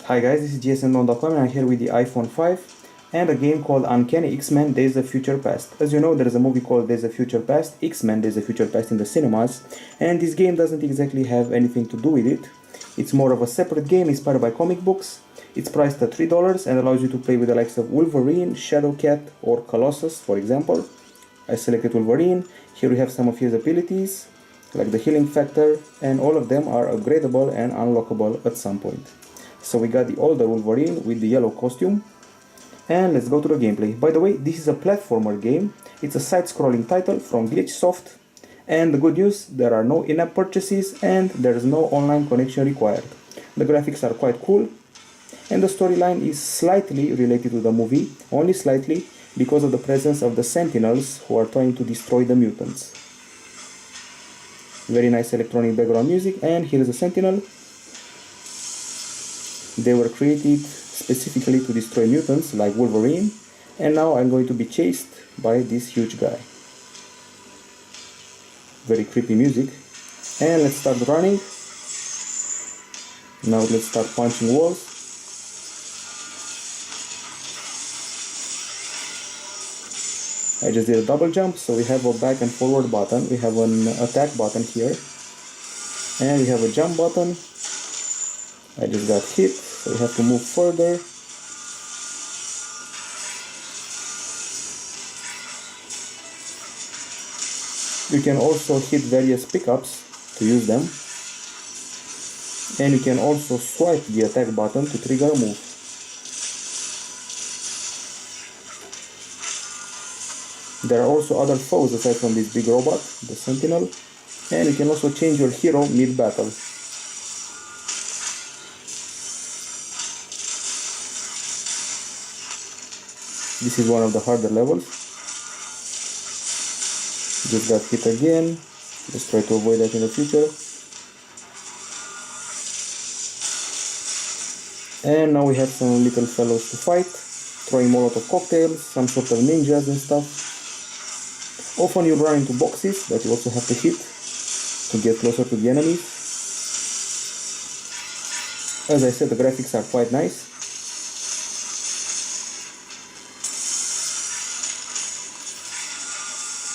Hi guys, this is gsmnon.com and I'm here with the iPhone 5 and a game called Uncanny X-Men Days of Future Past. As you know, there is a movie called Days of Future Past, X-Men Days of Future Past in the cinemas, and this game doesn't exactly have anything to do with it. It's more of a separate game inspired by comic books. It's priced at $3 and allows you to play with the likes of Wolverine, Shadowcat or Collosus, for example. I selected Wolverine. Here we have some of his abilities, like the healing factor, and all of them are upgradable and unlockable at some point. So we got the older Wolverine with the yellow costume, and let's go to the gameplay. By the way, this is a platformer game. It's a side-scrolling title from Glitchsoft, and the good news, there are no in-app purchases and there is no online connection required. The graphics are quite cool, and the storyline is slightly related to the movie, only slightly, because of the presence of the Sentinels who are trying to destroy the mutants. Very nice electronic background music, and here is a Sentinel. They were created specifically to destroy mutants like Wolverine, and now I'm going to be chased by this huge guy. Very creepy music. And let's start running. Now let's start punching walls. I just did a double jump, so we have a back and forward button, we have an attack button here, and we have a jump button. I just got hit, so we have to move further. You can also hit various pickups to use them, and you can also swipe the attack button to trigger a move. There are also other foes aside from this big robot, the Sentinel, and you can also change your hero mid-battle. This is one of the harder levels. Just got hit again. Let's try to avoid that in the future. And now we have some little fellows to fight, throwing Molotov cocktails, some sort of ninjas and stuff. Often you run into boxes that you also have to hit to get closer to the enemies. As I said, the graphics are quite nice.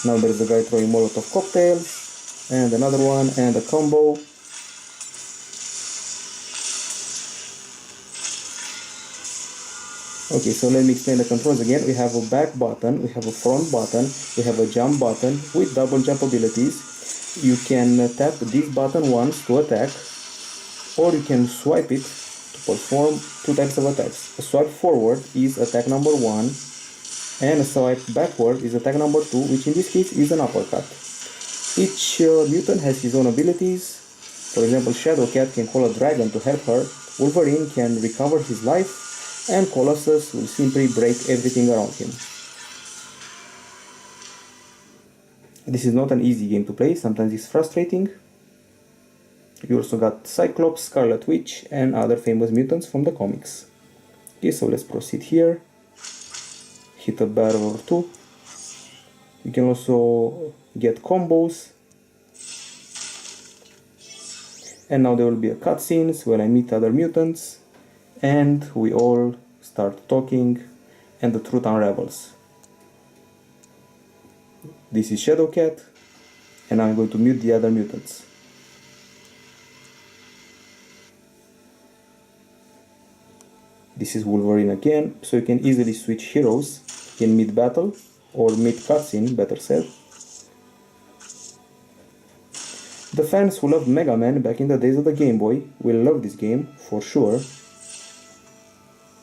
Now there's a guy throwing Molotov cocktails, and another one, and a combo. Okay, so let me explain the controls again. We have a back button, we have a front button, we have a jump button with double jump abilities. You can tap this button once to attack, or you can swipe it to perform two types of attacks. A swipe forward is attack number 1, and a swipe backward is attack number 2, which in this case is an uppercut. Each mutant has his own abilities. For example, Shadowcat can call a dragon to help her, Wolverine can recover his life, and Collosus will simply break everything around him. This is not an easy game to play, sometimes it's frustrating. You also got Cyclops, Scarlet Witch, and other famous mutants from the comics. Okay, so let's proceed here. Hit a barrel or two. You can also get combos. And now there will be a cutscenes where I meet other mutants, and we all start talking, and the truth unravels. This is Shadowcat, and I'm going to mute the other mutants. This is Wolverine again, so you can easily switch heroes in mid-battle, or mid-cutscene, better said. The fans who loved Mega Man back in the days of the Game Boy will love this game, for sure.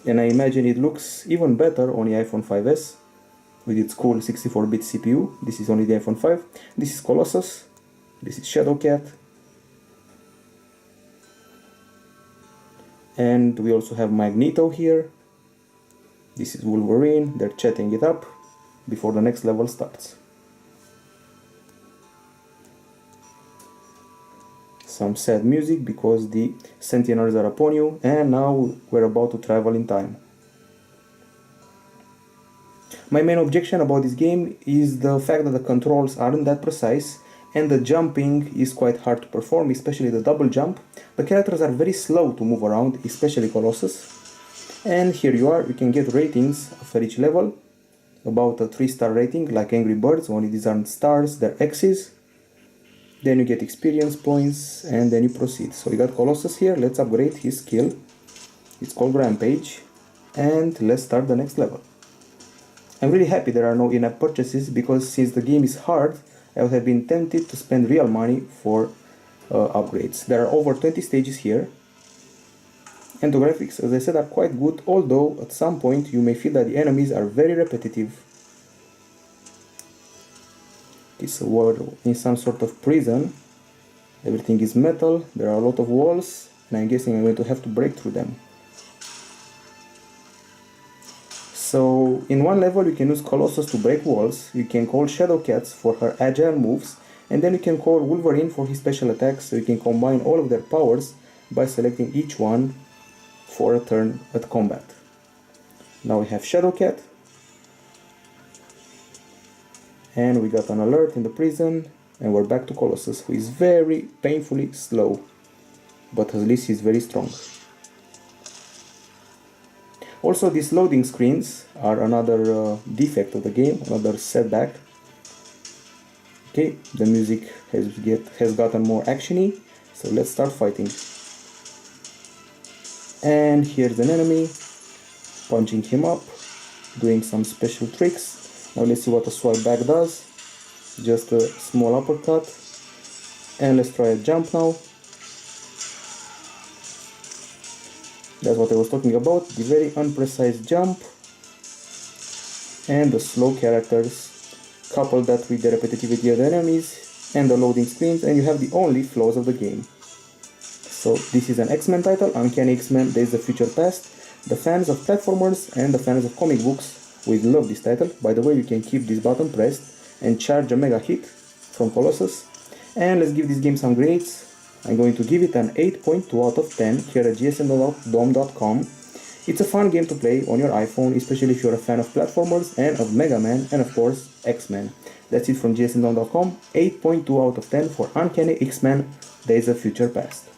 And I imagine it looks even better on the iPhone 5s with its cool 64-bit CPU. This is only the iPhone 5. This is Colossus. This is Shadowcat. And we also have Magneto here. This is Wolverine. They're chatting it up before the next level starts. Some sad music because the Sentinels are upon you, and now we're about to travel in time. My main objection about this game is the fact that the controls aren't that precise and the jumping is quite hard to perform, especially the double jump. The characters are very slow to move around, especially Colossus. And here you are, you can get ratings after each level, about a 3-star rating, like Angry Birds, only these aren't stars, they're X's. Then you get experience points, and then you proceed. So you got Colossus here, let's upgrade his skill. It's called Rampage, and let's start the next level. I'm really happy there are no in-app purchases, because since the game is hard, I would have been tempted to spend real money for upgrades. There are over 20 stages here, and the graphics, as I said, are quite good, although at some point you may feel that the enemies are very repetitive. It's a world in some sort of prison. Everything is metal, there are a lot of walls, and I'm guessing I'm going to have to break through them. So in one level you can use Colossus to break walls, you can call Shadowcat for her agile moves, and then you can call Wolvering for his special attacks, so you can combine all of their powers by selecting each one for a turn at combat. Now we have Shadowcat, and we got an alert in the prison, and we're back to Colossus, who is very painfully slow, but at least he's very strong. Also, these loading screens are another defect of the game, another setback. Okay, the music has gotten more actiony, so let's start fighting. And here's an enemy, punching him up, doing some special tricks. Now let's see what a swipe back does. Just a small uppercut. And let's try a jump now. That's what I was talking about, the very unprecise jump and the slow characters. Couple that with the repetitivity of the enemies and the loading screens, and you have the only flaws of the game. So this is an X-Men title, Uncanny X-Men Days of Future Past. The fans of platformers and the fans of comic books will love this title. By the way, you can keep this button pressed and charge a mega hit from Colossus. And let's give this game some grades. I'm going to give it an 8.2 out of 10 here at gsndom.com. It's a fun game to play on your iPhone, especially if you're a fan of platformers and of Mega Man and of course X-Men. That's it from gsndom.com, 8.2 out of 10 for Uncanny X-Men Days of Future Past.